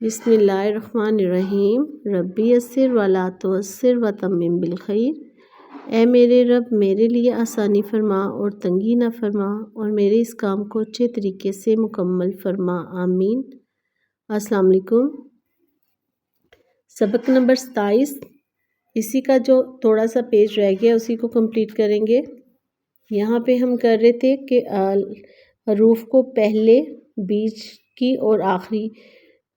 बिस्मिल्लाहिर्रहमानिर्रहीम। रब्बी यस्सिर वला तुअस्सिर व तम्मिम बिल खैर। ए मेरे रब, मेरे लिए आसानी फरमा और तंगी न फरमा, और मेरे इस काम को अच्छे तरीके से मुकम्मल फरमा, आमीन। अस्सलाम वालेकुम। सबक नंबर 27, इसी का जो थोड़ा सा पेज रह गया उसी को कंप्लीट करेंगे। यहाँ पे हम कर रहे थे कि हरूफ को पहले, बीच की और आखिरी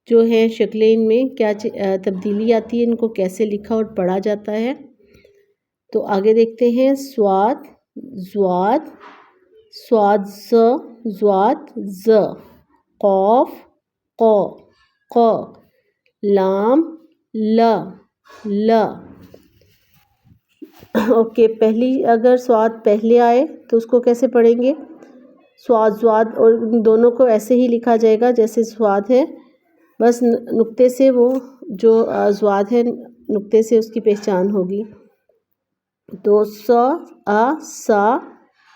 जो है शक्लें, इनमें क्या तब्दीली आती है, इनको कैसे लिखा और पढ़ा जाता है। तो आगे देखते हैं। स्वाद, ज़्वाद, स्वाद ज़, ज़्वाद ज़, क़ाफ क़, क़, लाम ल, ल। ओके, पहली अगर स्वाद पहले आए तो उसको कैसे पढ़ेंगे? स्वाद, ज़्वाद, और दोनों को ऐसे ही लिखा जाएगा जैसे स्वाद है, बस नुक्ते से वो जो ज़्वाद है नुक्ते से उसकी पहचान होगी। तो स आ सा,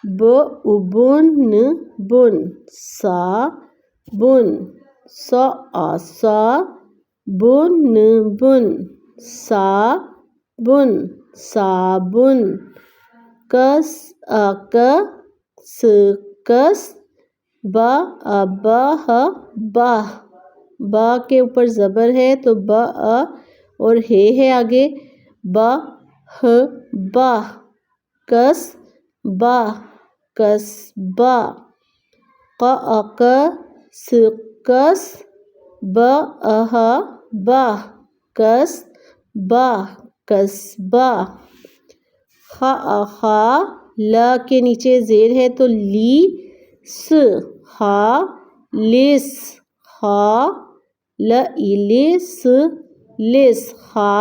ब उबुन बुन, सा बुन, स आ सा, बुन बुन, सा बुन, साबुन, कस आ क स कस, ब आ बह बाह, बा के ऊपर ज़बर है तो ब अ, और हे है आगे, ब ह बाह, कस बाह, कस बा, क अ क स कस, ब अह बाह, कस बाह, कस बा, ख अ खा, ल के नीचे ज़ेर है तो ली स, खा लिस, खा ल इलिस, लिस, खा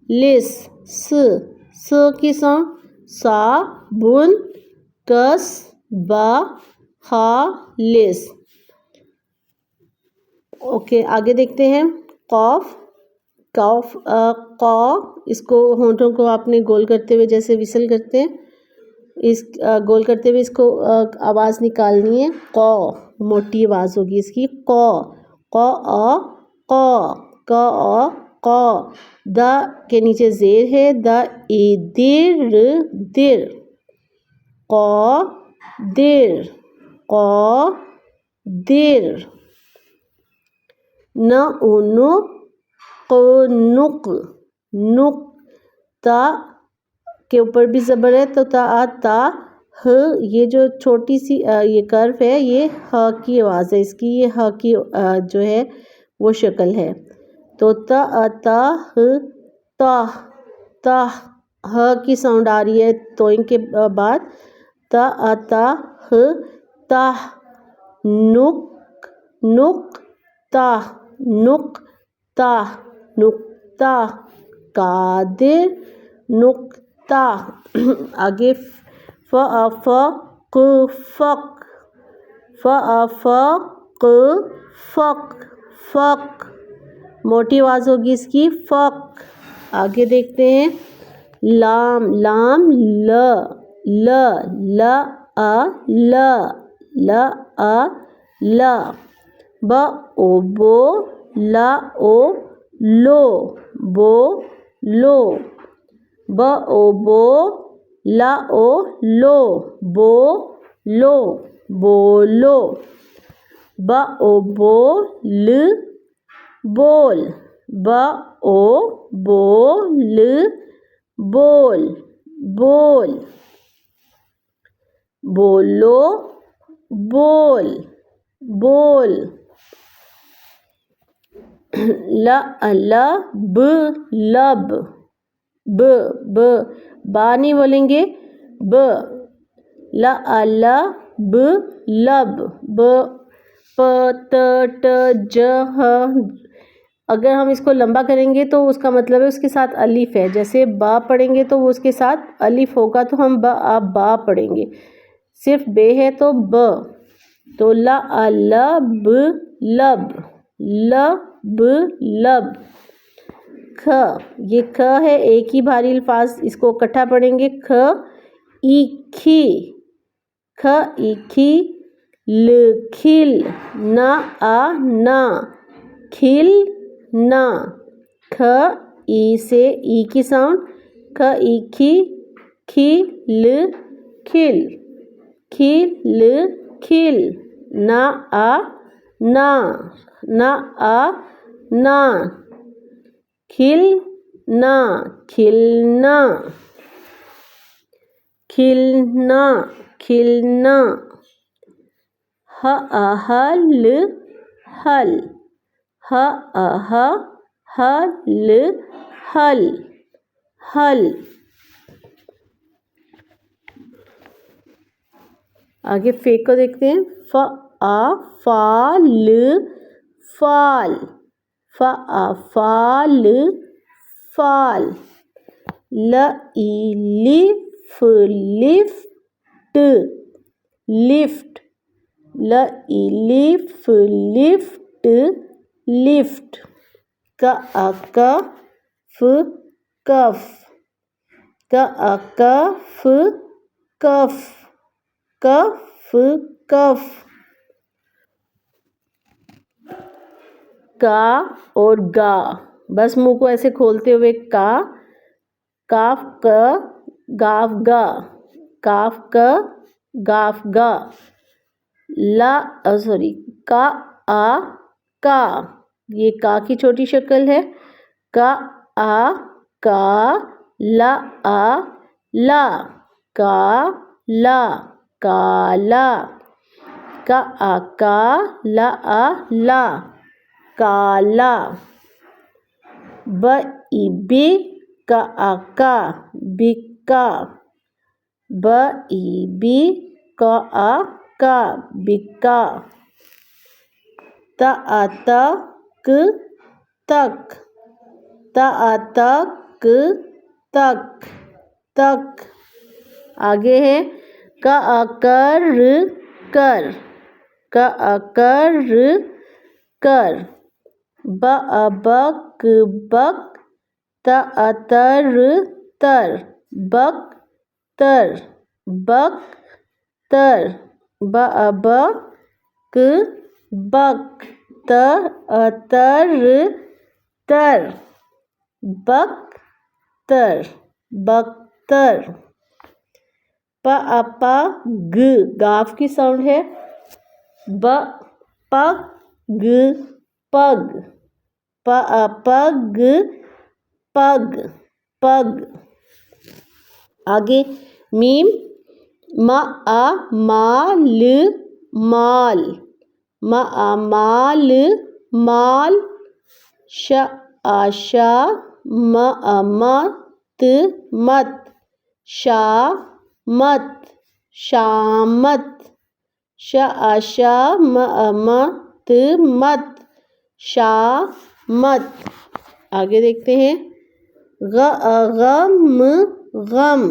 लिस, स की सा बुन, कस बा, खा लिस। ओके, आगे देखते हैं। कॉफ, कॉफ क़, इसको होंठों को आपने गोल करते हुए जैसे विसल करते हैं, इस गोल करते हुए इसको आवाज़ निकालनी है। क़, मोटी आवाज़ होगी इसकी। क़, क़ अ क़, क अ क़, द के नीचे ज़ेर है, द ई दिर दिर, क़ दिर, क़ दिर। न उनु क नुक, नुक, ता के ऊपर भी ज़बर है तो ता आ ता, ह, ये जो छोटी सी ये कर्व है ये ह की आवाज़ है इसकी, ये ह की जो है वो शक्ल है। तो ता अ ता ह ताह, ताह, ह की साउंड आ रही है तोइन के बाद, ता अ ता ह ताह, नुक, नुक ताह, नुक ताह, नुक्ता, कादिर, नुक्ता। आगे फ अ फ क फक, फ अ फ क फक, फक, मोटी आवाज़ होगी इसकी, फक। आगे देखते हैं। लाम, लाम ल, ल, ल अ ल, ल अ ल, ब ओ बो, ला ओ लो, बो लो, ब ओ बो, ला ओ लो, बो लो, बोलो, ब ओ बो ल बोल, ब ओ बो ल बोल, बोल, बोलो, बोल, बोल। ल ल ब लब, ब ब बा नहीं बोलेंगे, ब, ल ल ब लब, ब प त ट ज ह। अगर हम इसको लंबा करेंगे तो उसका मतलब है उसके साथ अलिफ है, जैसे बा पढ़ेंगे तो वो उसके साथ अलिफ होगा तो हम ब आ बा पढ़ेंगे। सिर्फ बे है तो ब, तो ल ल ब लब, ल ब लब। ख, ये ख है, एक ही भारी अल्फाज, इसको इकट्ठा पढ़ेंगे। ख ईखी, ख ईखी, ल खिल, ना आ ना, खिल ना, ख ई से ई की साउंड, ख ई खी, खी ल खिल, खिल खिल, ना आ ना, ना आ ना, खिल ना, खिलना, खिलना खिलना, ह आ हल हल, ह आ हल हल हल। आगे फे को देखते हैं, फ आ फाल फाल, फ आ फाल फाल, ल ई लिफ लिफ्ट लिफ्ट, ल ई लिफ लिफ्ट लिफ्ट, क आ कफ कफ, क आ कफ कफ कफ कफ। का और गा, बस मुंह को ऐसे खोलते हुए का, काफ क गाफ गा, काफ क गाफ गा, ला सॉरी का आ का, ये का की छोटी शक्ल है, का आ का, ला आ ला, का ला काला, का आ का, ला आ ला काला, ब ई बी, का आ का बिका, ब ई बी का आ का बिका, त आ तक तक, त आ तक तक तक। आगे है क आ कर कर, क आ कर कर, ब आ बक बक, त आ तर तर, बक तर बक तर, ब आ बक बक, त आ तर तर, बक तर बख्तर, प आ पग, गाफ की साउंड है, ब पग पग, प आ पग पग पग। आगे मीम, म आ माल माल, म आ माल माल, श आ शा, म आ मत मत, शा मत शामत, श आ शा, म आ मत मत शामत। आगे देखते हैं, ग आ गम गम,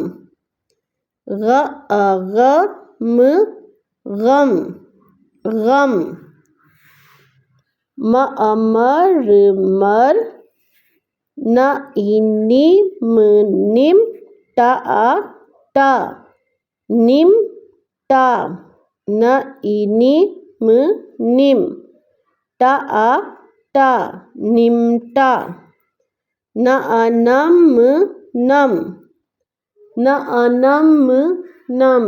ग आ गम गम गम, म आ मर मर, न ई नीम निम, टा आ टा निम टा, न ई नीम निम, टा आ टा निमटा, न आ नम नम, न आ नम नम।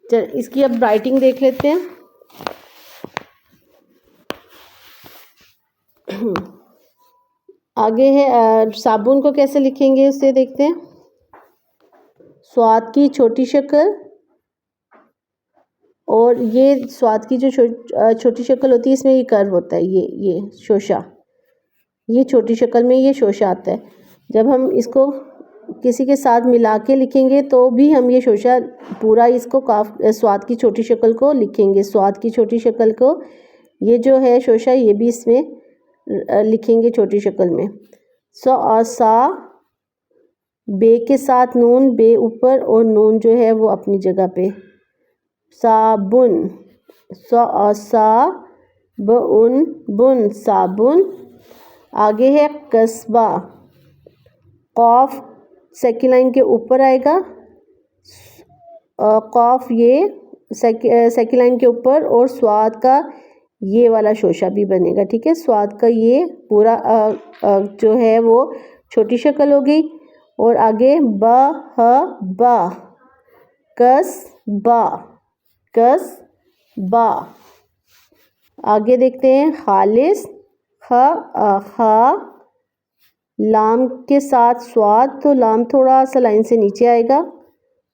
चल इसकी अब राइटिंग देख लेते हैं। आगे है साबुन को कैसे लिखेंगे उससे देखते हैं। स्वाद की छोटी शक्ल, और ये स्वाद की जो छोटी शक्ल होती है इसमें ये कर्व होता है, ये शोशा, ये छोटी शक्ल में ये शोशा आता है। जब हम इसको किसी के साथ मिला के लिखेंगे तो भी हम ये शोशा पूरा इसको स्वाद की छोटी शक्ल को लिखेंगे, स्वाद की छोटी शक्ल को, ये जो है शोशा ये भी इसमें लिखेंगे छोटी शक्ल में। स और सा, बे के साथ नून, बे ऊपर और नून जो है वो अपनी जगह पे, साबुन, स और सा, ब उन बुन साबुन। आगे है कस्बा, कॉफ सेकंड लाइन के ऊपर आएगा, कॉफ ये सेकंड लाइन के ऊपर, और स्वाद का ये वाला शोशा भी बनेगा। ठीक है, स्वाद का ये पूरा जो है वो छोटी शक्ल हो गई। और आगे ब ह बा, कस बा, कस बा। आगे देखते हैं खालिस ख खा, लाम के साथ स्वाद, तो लाम थोड़ा सा लाइन से नीचे आएगा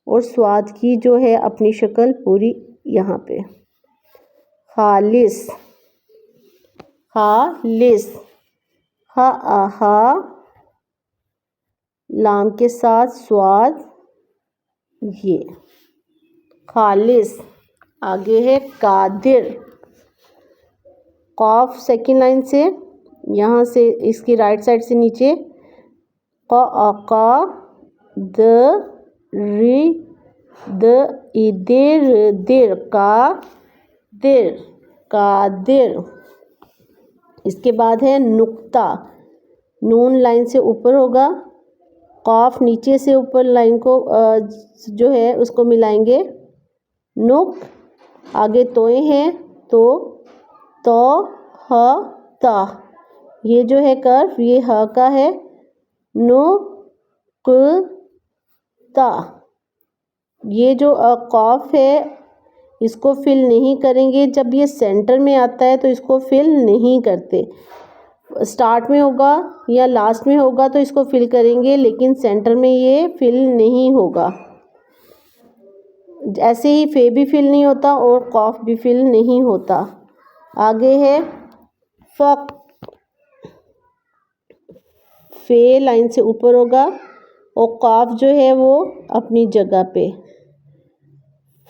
और स्वाद की जो है अपनी शक्ल पूरी यहाँ पे। खालिस, खालिस, हा आहा, लाम के साथ स्वाद, ये खालिस। आगे है कादिर, कॉफ सेकेंड लाइन से, यहाँ से इसकी राइट साइड से नीचे, क द री द इदिर दिर, का दिर, कादिर। इसके बाद है नुक्ता, नून लाइन से ऊपर होगा, कॉफ नीचे से ऊपर लाइन को जो है उसको मिलाएंगे, नुक। आगे तोए हैं तो ह ता, ये जो है कर्व ये ह का है, नु क ता। ये जो कॉफ है इसको फिल नहीं करेंगे, जब ये सेंटर में आता है तो इसको फिल नहीं करते। स्टार्ट में होगा या लास्ट में होगा तो इसको फिल करेंगे, लेकिन सेंटर में ये फिल नहीं होगा। ऐसे ही फे भी फिल नहीं होता और कॉफ भी फिल नहीं होता। आगे है फक, फे लाइन से ऊपर होगा और कॉफ जो है वो अपनी जगह पे,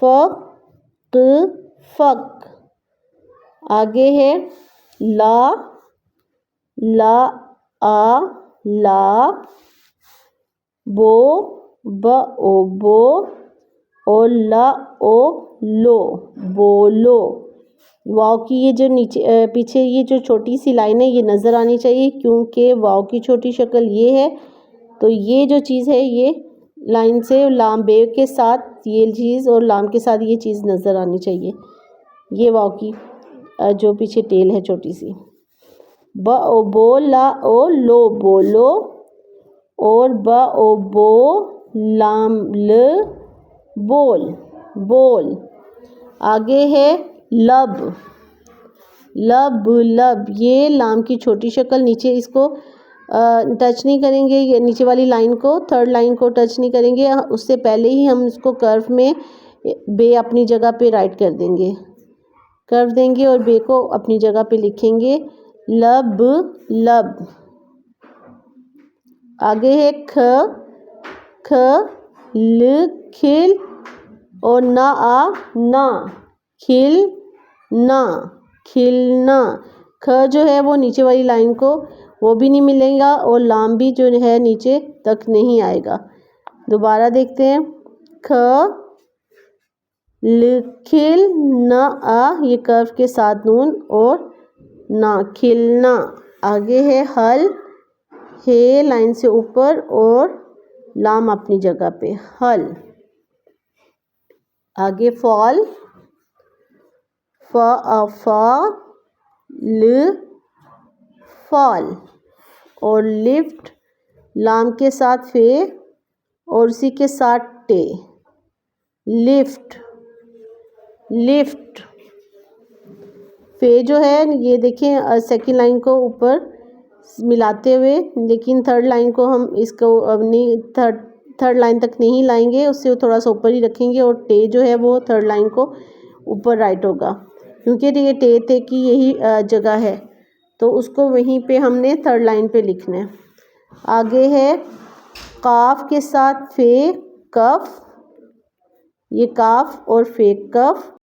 फक फक। आगे है ला, ला आ ला, बो ब ओ बो, और ला ओ लो, बोलो। वाव की ये जो नीचे पीछे ये जो छोटी सी लाइन है ये नज़र आनी चाहिए, क्योंकि वाव की छोटी शक्ल ये है, तो ये जो चीज़ है ये लाइन से लाम बे के साथ ये चीज़ और लाम के साथ ये चीज़ नज़र आनी चाहिए। ये वाव की जो पीछे टेल है छोटी सी। ब ओ बो ला ओ लो, बोलो, और ब ओ बो लाम ल, बोल, बोल। आगे है लब, लब लब, ये लाम की छोटी शक्ल, नीचे इसको टच नहीं करेंगे, ये नीचे वाली लाइन को, थर्ड लाइन को टच नहीं करेंगे, उससे पहले ही हम इसको कर्व में बे अपनी जगह पे राइट कर देंगे, कर्व देंगे और बे को अपनी जगह पे लिखेंगे, लब लब। आगे है ख, ख ल खिल, और ना आ ना, खिल ना, खिलना। ख जो है वो नीचे वाली लाइन को वो भी नहीं मिलेगा और लाम भी जो है नीचे तक नहीं आएगा। दोबारा देखते हैं, ख ल खिल ना आ, ये कर्व के साथ नून और ना, खिलना। आगे है हल, हे लाइन से ऊपर और लाम अपनी जगह पे, हल। आगे फॉल, फा ल फॉल, और लिफ्ट लाम के साथ फे और उसी के साथ टे, लिफ्ट, लिफ्ट। फे जो है ये देखें सेकेंड लाइन को ऊपर मिलाते हुए, लेकिन थर्ड लाइन को हम इसको अपनी थर्ड लाइन तक नहीं लाएंगे, उससे थोड़ा सा ऊपर ही रखेंगे, और टे जो है वो थर्ड लाइन को ऊपर राइट होगा, क्योंकि ये टे टे की यही जगह है, तो उसको वहीं पे हमने थर्ड लाइन पे लिखना है। आगे है काफ के साथ फे कफ, ये काफ और फे कफ।